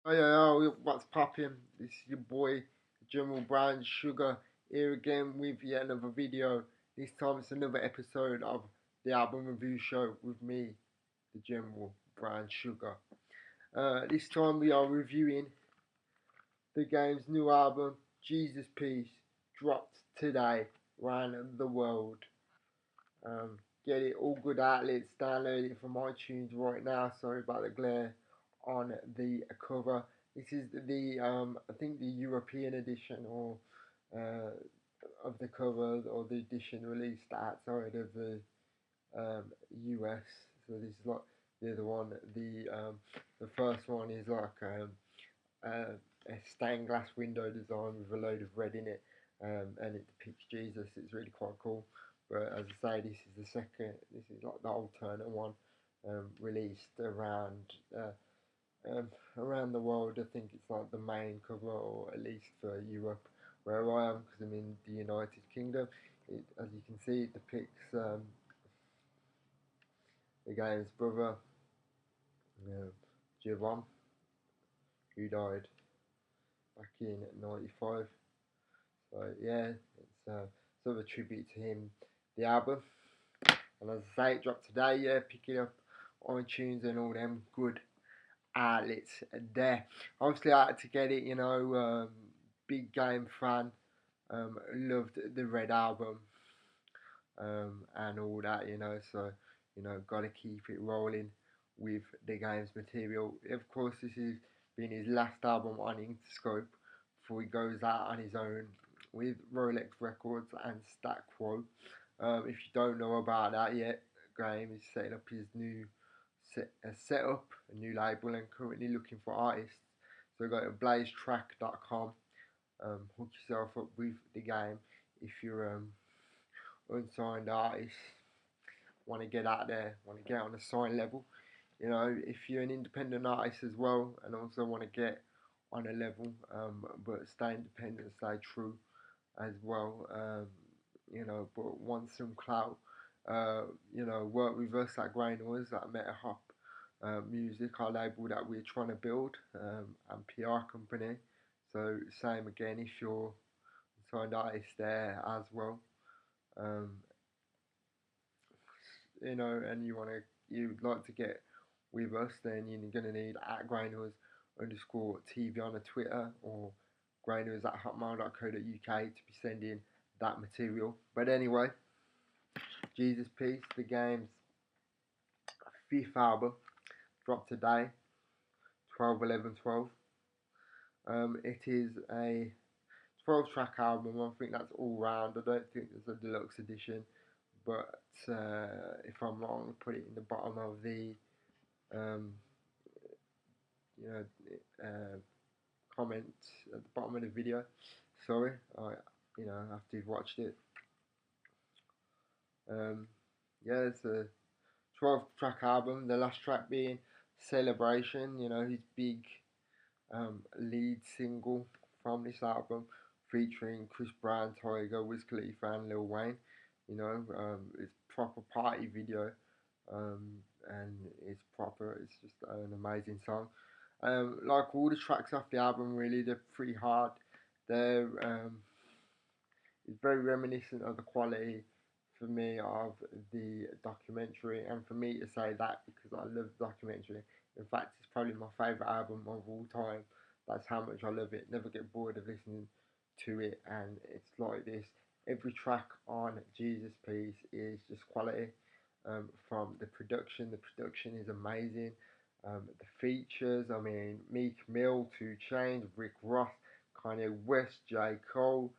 Oh yeah, yo, what's poppin'? This is your boy, General BwnSugar, here again with yet another video. This time it's another episode of the album review show with me, the General BwnSugar. This time we are reviewing the game's new album, Jesus Peace, dropped today around the world. Get it all good outlets, download it from iTunes right now. Sorry about the glare on the cover. This is the I think the European edition or uh, of the cover or the edition released outside of the US. So this is like the other one. The first one is like a stained glass window design with a load of red in it, and it depicts Jesus. It's really quite cool. But as I say, this is the second. This is like the alternate one, released around the world. I think it's like the main cover, or at least for Europe, where I am, because I'm in the United Kingdom. As you can see, it depicts the game's brother, uh, Javon, who died back in '95. So yeah, it's sort of a tribute to him. The album, and as I say, it dropped today. Yeah, pick it up on iTunes and all them good outlets there. Obviously, I had to get it. Big game fan. Loved the Red album, and all that. So gotta keep it rolling with the game's material. Of course, this has been his last album on Interscope before he goes out on his own with Rolex Records and Stat Quo. If you don't know about that yet, Graham is setting up his new setup, a new label, and currently looking for artists. So go to blazetrack.com, hook yourself up with the game if you're unsigned artist, want to get out there, want to get on a sign level. If you're an independent artist as well and also want to get on a level, but stay independent, stay true as well, but want some clout, work with us at Grainers, at Meta Hop Music, our label that we're trying to build, and PR company. So same again if you're a signed artist there as well. Um, and you'd like to get with us, then you're gonna need at Grainers underscore TV on the Twitter, or Grainers at hotmail.co.uk to be sending that material. But anyway, Jesus Peace, the game's fifth album, dropped today, 12/11/12. It is a 12 track album. I think that's all round. I don't think there's a deluxe edition, but if I'm wrong, I'll put it in the bottom of the um, you know uh, comments at the bottom of the video. Sorry, after you've watched it. Um, yeah, it's a 12 track album. The last track being Celebration. His big lead single from this album, featuring Chris Brown, Tyga, Wiz Khalifa, and Lil Wayne. It's proper party video, and it's proper. It's just an amazing song. Like all the tracks off the album, really, they're pretty hard. They're it's very reminiscent of the quality for me of the documentary, and for me to say that because I love the documentary. In fact, it's probably my favourite album of all time. That's how much I love it. Never get bored of listening to it, and it's like this. Every track on Jesus Peace is just quality. From the production is amazing. The features, I mean, Meek Mill, 2 Chainz, Rick Ross, Kanye West, J. Cole,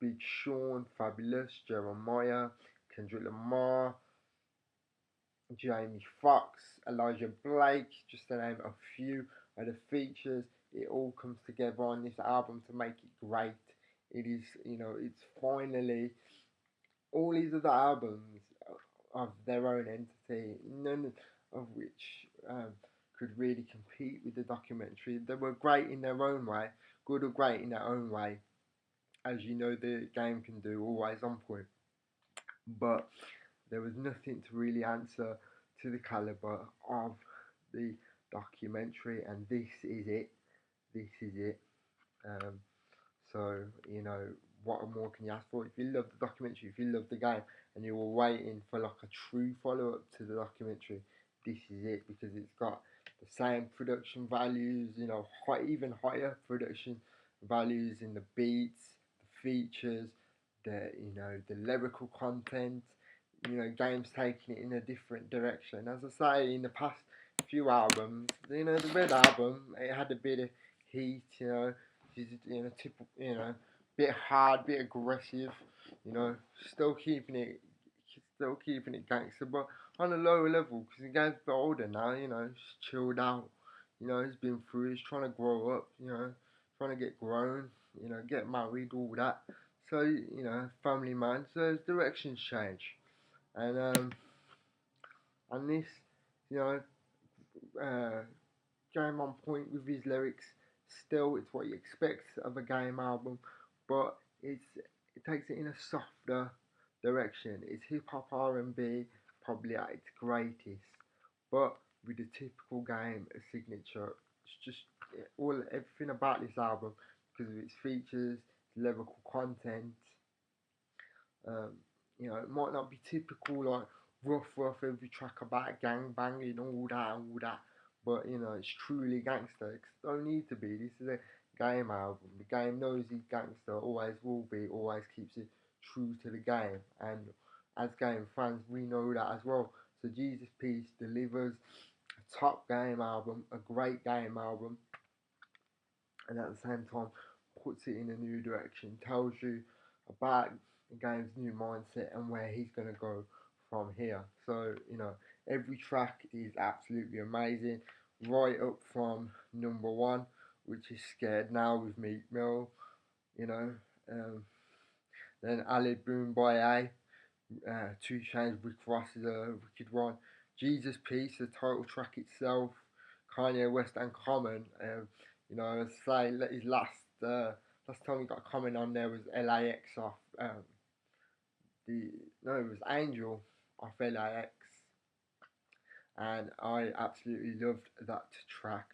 Big Sean, Fabulous, Jeremiah, Kendrick Lamar, Jamie Foxx, Elijah Blake, just to name a few of the features. It all comes together on this album to make it great. It is, it's finally all these other albums of their own entity, none of which could really compete with the documentary. They were great in their own way, good or great in their own way, as you know the game can do, always on point. But there was nothing to really answer to the caliber of the documentary, and this is it. This is it. Um, so you know, what more can you ask for? If you love the documentary, if you love the game, and you were waiting for like a true follow up to the documentary, this is it because it's got the same production values, you know, even higher production values in the beats, the features, the lyrical content. You know, games taking it in a different direction. As I say, in the past few albums, you know, the Red album, it had a bit of heat, you know, typical, bit hard, bit aggressive, you know, still keeping it, still keeping it gangster, but on a lower level because the guy's a bit older now, you know, he's chilled out, you know, he's been through, he's trying to grow up, you know, trying to get grown, you know, get married, all that. So, you know, family man, so his directions change, and this, you know, uh, game on point with his lyrics. Still, it's what you expect of a game album, but it takes it in a softer direction. It's hip hop R&B, probably at its greatest, but with the typical game signature. It's just everything about this album because of its features, its lyrical content. Um, you know, it might not be typical like rough every track about gang banging, all that. But you know, it's truly gangster. It don't need to be. This is a game album. The game knows he's gangster, always will be, always keeps it true to the game. And as game fans, we know that as well. So Jesus Peace delivers a top game album, a great game album, and at the same time puts it in a new direction, tells you about the game's new mindset and where he's going to go from here. So, you know, every track is absolutely amazing, right up from number one, which is Scared Now with Meek Mill, you know, um, then Ali Boom by A, 2 Chainz, Rick Ross is a wicked one. Jesus Peace, the title track itself, Kanye West and Common. You know, say his last time he got Common on there was LAX off the no, it was Angel off LAX, and I absolutely loved that track.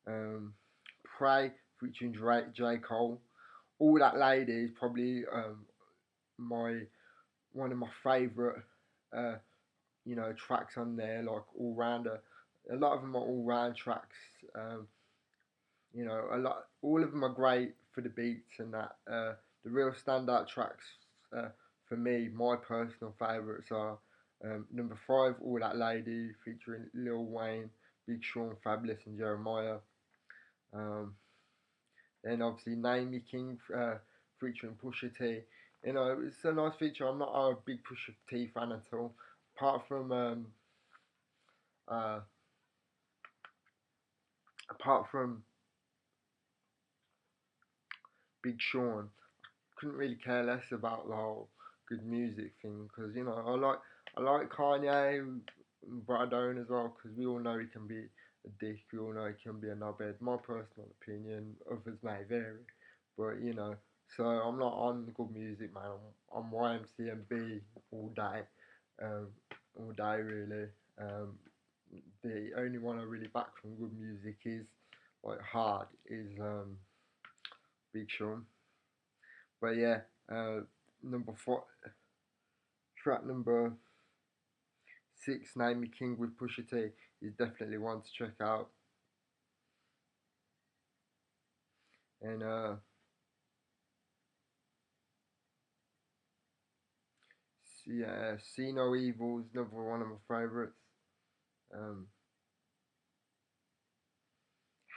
Um, Pray featuring Drake, J Cole. All That Lady is probably my one of my favourite uh, tracks on there, like all rounder. A lot of them are all round tracks. All of them are great for the beats and that. The real standout tracks for me, my personal favourites are number 5, All That Lady, featuring Lil Wayne, Big Sean, Fabulous, and Jeremiah. Um, then obviously Name Me King, featuring Pusha T. You know, it's a nice feature. I'm not a big Pusha T fan at all, apart from uh, apart from Big Sean. Couldn't really care less about the whole good music thing because you know I like Kanye, but I don't as well because we all know he can be a dick. We all know he can be a knobhead. My personal opinion, others may vary, but you know. So I'm not on good music, man. I'm YMCMB all day, um, all day really. Um, the only one I really back from good music is like hard is Big Sean. But yeah, number 4, track number 6, Name Me King with Pusha T is definitely one to check out. And yeah, See No Evil is another one of my favourites. Um,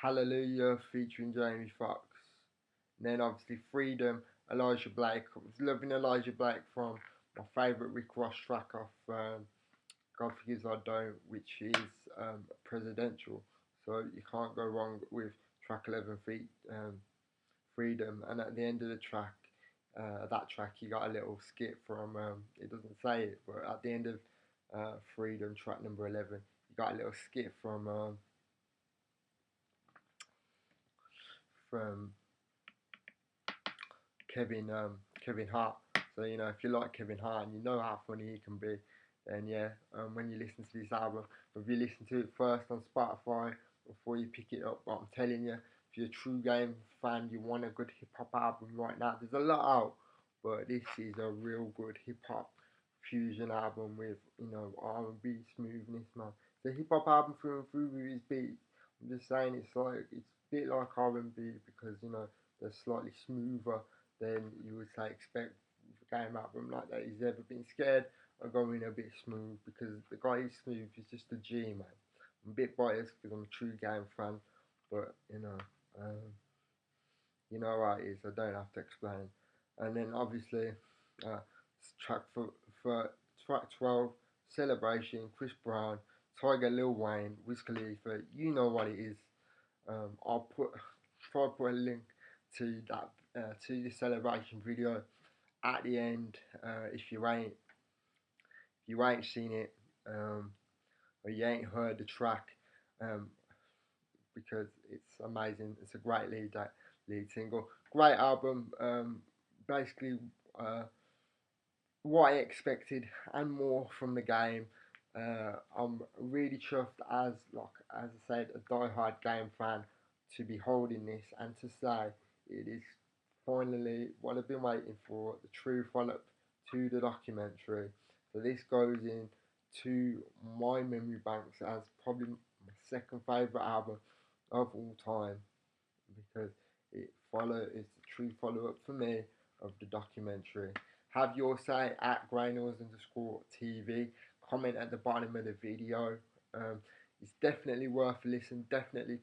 Hallelujah featuring Jamie Foxx. And then obviously Freedom, Elijah Blake. I was loving Elijah Blake from my favourite Rick Ross track off God Forgives I Don't, which is presidential. So you can't go wrong with track 11 feet. Freedom, and at the end of the track, that track, you got a little skit from. It doesn't say it, but at the end of Freedom, track number 11, you got a little skit from Kevin Hart. So you know, if you like Kevin Hart and you know how funny he can be, then yeah, when you listen to this album, if you listen to it first on Spotify before you pick it up. But I'm telling you, if you're a true game fan, you want a good hip hop album right now. There's a lot out, but this is a real good hip hop fusion album with R&B smoothness, man. The hip hop album through and through with his beat. I'm just saying it's a bit like R&B because they're slightly smoother than you would say expect with a game album like that. He's ever been scared of going a bit smooth because the guy is smooth. He's just a G, man. I'm a bit biased because I'm a true game fan, but you know how it is. I don't have to explain. And then obviously, uh, track for track 12, Celebration, Chris Brown, Tiger, Lil Wayne, Wiz Khalifa. You know what it is. I'll try to put a link to that to the Celebration video at the end. If you ain't seen it, or you ain't heard the track, um, because it's amazing. It's a great lead single, great album. Basically, uh, what I expected and more from the game. I'm really chuffed as I said, a die-hard game fan to be holding this and to say it is finally what I've been waiting for, the true follow-up to the documentary. So this goes in to my memory banks as probably my second favourite album of all time because it's the true follow up for me of the documentary. Have your say at @graynors_TV. Comment at the bottom of the video. It's definitely worth a listen. Definitely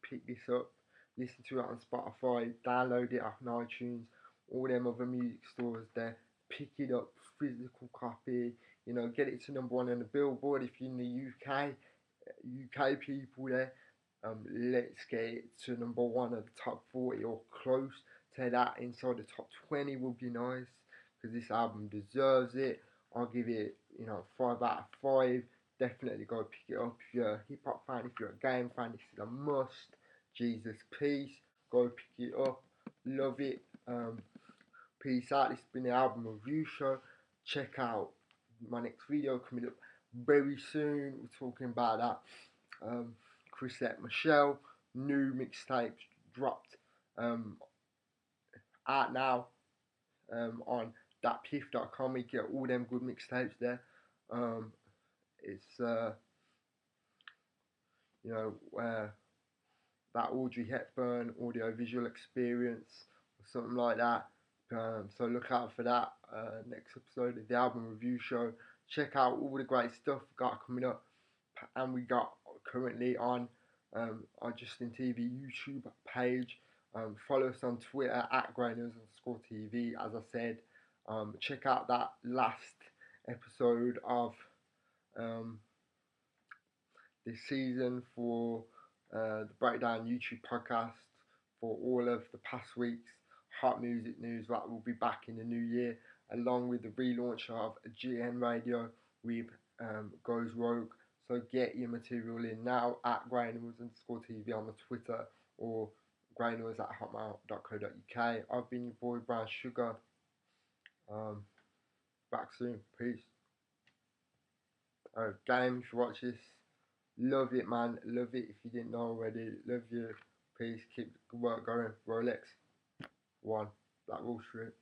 pick this up. Listen to it on Spotify. Download it on iTunes. All them other music stores there. Pick it up, physical copy. Get it to number one on the Billboard if you're in the UK people there. Let's get it to number one of the top 40 or close to that. Inside the top 20 would be nice because this album deserves it. I'll give it 5 out of 5. Definitely go pick it up if you're a hip hop fan. If you're a game fan, this is a must. Jesus peace, go pick it up. Love it. Peace out. This has been the album review show. Check out my next video coming up very soon. We're talking about that. Chrisette Michelle, new mixtapes dropped out now on thatpiff.com. You get all them good mixtapes there. It's that Audrey Hepburn audio visual experience or something like that. So look out for that next episode of the album review show. Check out all the great stuff we got coming up, and we got currently on our Justin TV YouTube page. Follow us on Twitter at @graynors_TV. As I said, check out that last episode of this season for the Breakdown YouTube podcast for all of the past week's hot music news. That will be back in the new year, along with the relaunch of GN Radio with Goes Rogue. So get your material in now at @graynors_TV on the Twitter or graynors@hotmail.co.uk. I've been your boy BwnSugar. Back soon. Peace. Game, if you watch this, love it, man. Love it if you didn't know already. Love you. Peace. Keep the work going. Rolex. 1. Black Wall Street.